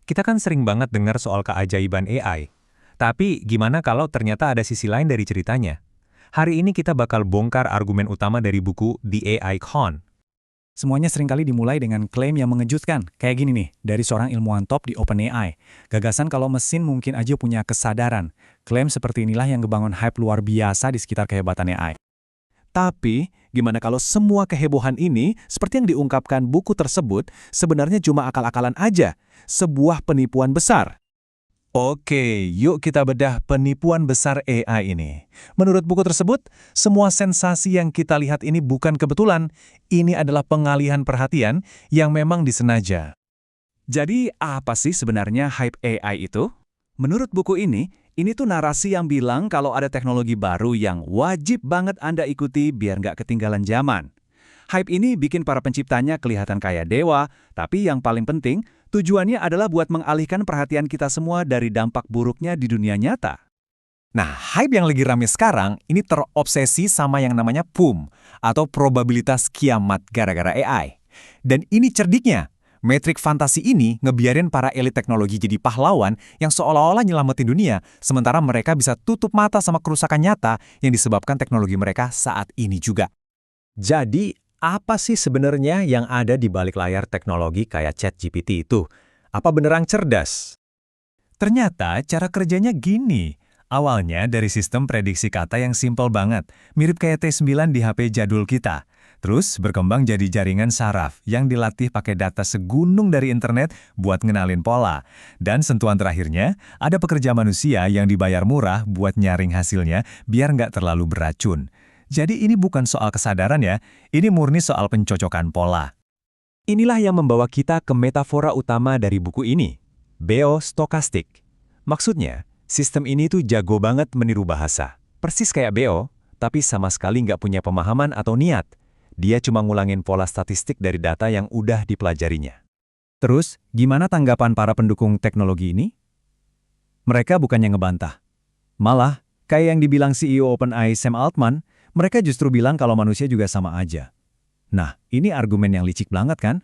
Kita kan sering banget dengar soal keajaiban AI. Tapi gimana kalau ternyata ada sisi lain dari ceritanya? Hari ini kita bakal bongkar argumen utama dari buku The AI Con. Semuanya seringkali dimulai dengan klaim yang mengejutkan. Kayak gini nih, dari seorang ilmuwan top di OpenAI. Gagasan kalau mesin mungkin aja punya kesadaran. Klaim seperti inilah yang ngebangun hype luar biasa di sekitar kehebatan AI. Tapi, gimana kalau semua kehebohan ini, seperti yang diungkapkan buku tersebut, sebenarnya cuma akal-akalan aja, sebuah penipuan besar? Oke, yuk kita bedah penipuan besar AI ini. Menurut buku tersebut, semua sensasi yang kita lihat ini bukan kebetulan, ini adalah pengalihan perhatian yang memang disengaja. Jadi, apa sih sebenarnya hype AI itu? Menurut buku ini tuh narasi yang bilang kalau ada teknologi baru yang wajib banget Anda ikuti biar nggak ketinggalan zaman. Hype ini bikin para penciptanya kelihatan kayak dewa, tapi yang paling penting, tujuannya adalah buat mengalihkan perhatian kita semua dari dampak buruknya di dunia nyata. Nah, hype yang lagi rame sekarang ini terobsesi sama yang namanya PUM, atau probabilitas kiamat gara-gara AI. Dan ini cerdiknya. Metrik fantasi ini ngebiarin para elit teknologi jadi pahlawan yang seolah-olah nyelamatin dunia, sementara mereka bisa tutup mata sama kerusakan nyata yang disebabkan teknologi mereka saat ini juga. Jadi, apa sih sebenarnya yang ada di balik layar teknologi kayak ChatGPT itu? Apa beneran cerdas? Ternyata cara kerjanya gini. Awalnya dari sistem prediksi kata yang simpel banget, mirip kayak T9 di HP jadul kita. Terus berkembang jadi jaringan saraf yang dilatih pakai data segunung dari internet buat ngenalin pola. Dan sentuhan terakhirnya, ada pekerja manusia yang dibayar murah buat nyaring hasilnya biar nggak terlalu beracun. Jadi ini bukan soal kesadaran ya, ini murni soal pencocokan pola. Inilah yang membawa kita ke metafora utama dari buku ini, Beo-stokastik. Maksudnya, sistem ini tuh jago banget meniru bahasa. Persis kayak Beo, tapi sama sekali nggak punya pemahaman atau niat. Dia cuma ngulangin pola statistik dari data yang udah dipelajarinya. Terus, gimana tanggapan para pendukung teknologi ini? Mereka bukannya ngebantah. Malah, kayak yang dibilang CEO OpenAI Sam Altman, mereka justru bilang kalau manusia juga sama aja. Nah, ini argumen yang licik banget kan?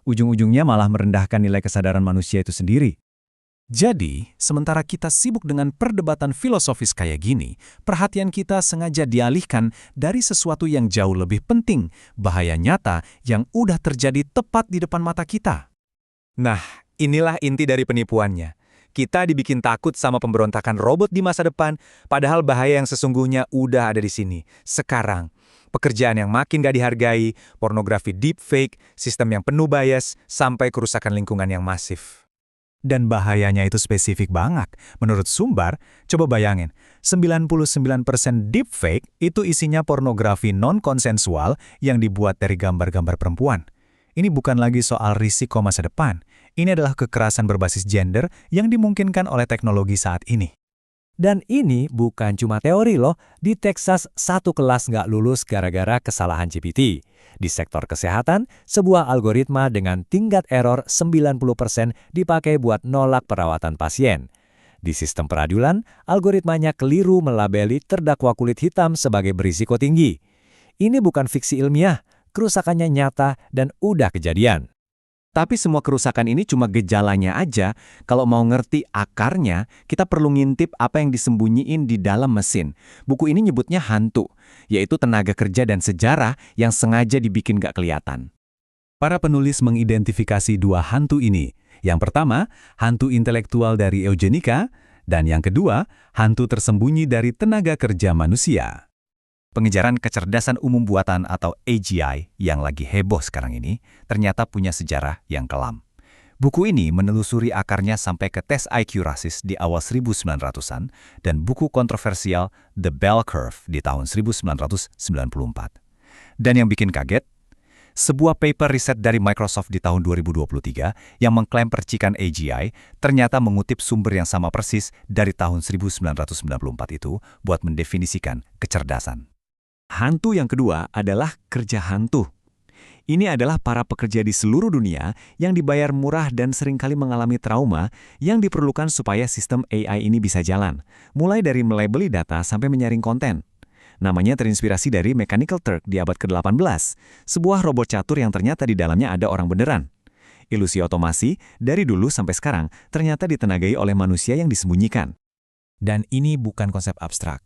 Ujung-ujungnya malah merendahkan nilai kesadaran manusia itu sendiri. Jadi, sementara kita sibuk dengan perdebatan filosofis kayak gini, perhatian kita sengaja dialihkan dari sesuatu yang jauh lebih penting, bahaya nyata yang udah terjadi tepat di depan mata kita. Nah, inilah inti dari penipuannya. Kita dibikin takut sama pemberontakan robot di masa depan, padahal bahaya yang sesungguhnya udah ada di sini, sekarang. Pekerjaan yang makin gak dihargai, pornografi deepfake, sistem yang penuh bias, sampai kerusakan lingkungan yang masif. Dan bahayanya itu spesifik banget. Menurut Sumbar, coba bayangin, 99% deepfake itu isinya pornografi non-konsensual yang dibuat dari gambar-gambar perempuan. Ini bukan lagi soal risiko masa depan. Ini adalah kekerasan berbasis gender yang dimungkinkan oleh teknologi saat ini. Dan ini bukan cuma teori loh, di Texas satu kelas nggak lulus gara-gara kesalahan GPT. Di sektor kesehatan, sebuah algoritma dengan tingkat error 90% dipakai buat nolak perawatan pasien. Di sistem peradilan, algoritmanya keliru melabeli terdakwa kulit hitam sebagai berisiko tinggi. Ini bukan fiksi ilmiah, kerusakannya nyata dan udah kejadian. Tapi semua kerusakan ini cuma gejalanya aja. Kalau mau ngerti akarnya, kita perlu ngintip apa yang disembunyiin di dalam mesin. Buku ini nyebutnya hantu, yaitu tenaga kerja dan sejarah yang sengaja dibikin gak kelihatan. Para penulis mengidentifikasi dua hantu ini. Yang pertama, hantu intelektual dari eugenika, dan yang kedua, hantu tersembunyi dari tenaga kerja manusia. Pengejaran kecerdasan umum buatan atau AGI yang lagi heboh sekarang ini ternyata punya sejarah yang kelam. Buku ini menelusuri akarnya sampai ke tes IQ rasis di awal 1900-an dan buku kontroversial The Bell Curve di tahun 1994. Dan yang bikin kaget, sebuah paper riset dari Microsoft di tahun 2023 yang mengklaim percikan AGI ternyata mengutip sumber yang sama persis dari tahun 1994 itu buat mendefinisikan kecerdasan. Hantu yang kedua adalah kerja hantu. Ini adalah para pekerja di seluruh dunia yang dibayar murah dan seringkali mengalami trauma yang diperlukan supaya sistem AI ini bisa jalan, mulai dari melabeli data sampai menyaring konten. Namanya terinspirasi dari Mechanical Turk di abad ke-18, sebuah robot catur yang ternyata di dalamnya ada orang beneran. Ilusi otomasi, dari dulu sampai sekarang, ternyata ditenagai oleh manusia yang disembunyikan. Dan ini bukan konsep abstrak.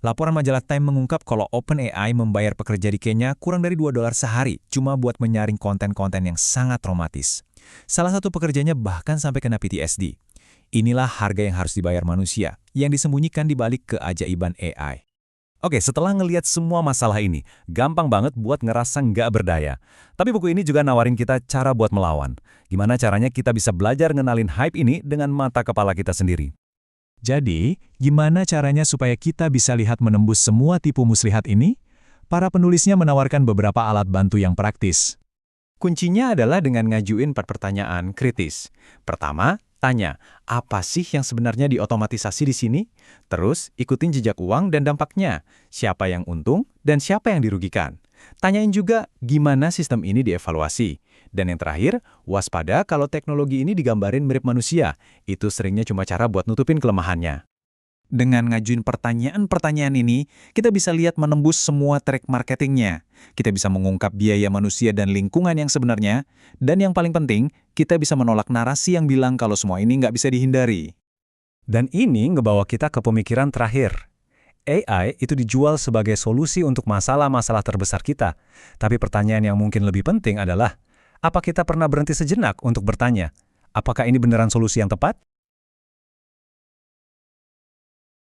Laporan majalah Time mengungkap kalau OpenAI membayar pekerja di Kenya kurang dari $2 sehari cuma buat menyaring konten-konten yang sangat traumatis. Salah satu pekerjanya bahkan sampai kena PTSD. Inilah harga yang harus dibayar manusia, yang disembunyikan di balik keajaiban AI. Oke, setelah ngelihat semua masalah ini, gampang banget buat ngerasa nggak berdaya. Tapi buku ini juga nawarin kita cara buat melawan. Gimana caranya kita bisa belajar ngenalin hype ini dengan mata kepala kita sendiri. Jadi, gimana caranya supaya kita bisa lihat menembus semua tipu muslihat ini? Para penulisnya menawarkan beberapa alat bantu yang praktis. Kuncinya adalah dengan ngajuin 4 pertanyaan kritis. Pertama, tanya, apa sih yang sebenarnya diotomatisasi di sini? Terus, ikutin jejak uang dan dampaknya. Siapa yang untung dan siapa yang dirugikan? Tanyain juga, gimana sistem ini dievaluasi? Dan yang terakhir, waspada kalau teknologi ini digambarin mirip manusia. Itu seringnya cuma cara buat nutupin kelemahannya. Dengan ngajuin pertanyaan-pertanyaan ini, kita bisa lihat menembus semua track marketingnya. Kita bisa mengungkap biaya manusia dan lingkungan yang sebenarnya. Dan yang paling penting, kita bisa menolak narasi yang bilang kalau semua ini nggak bisa dihindari. Dan ini ngebawa kita ke pemikiran terakhir. AI itu dijual sebagai solusi untuk masalah-masalah terbesar kita. Tapi pertanyaan yang mungkin lebih penting adalah, apa kita pernah berhenti sejenak untuk bertanya, apakah ini beneran solusi yang tepat?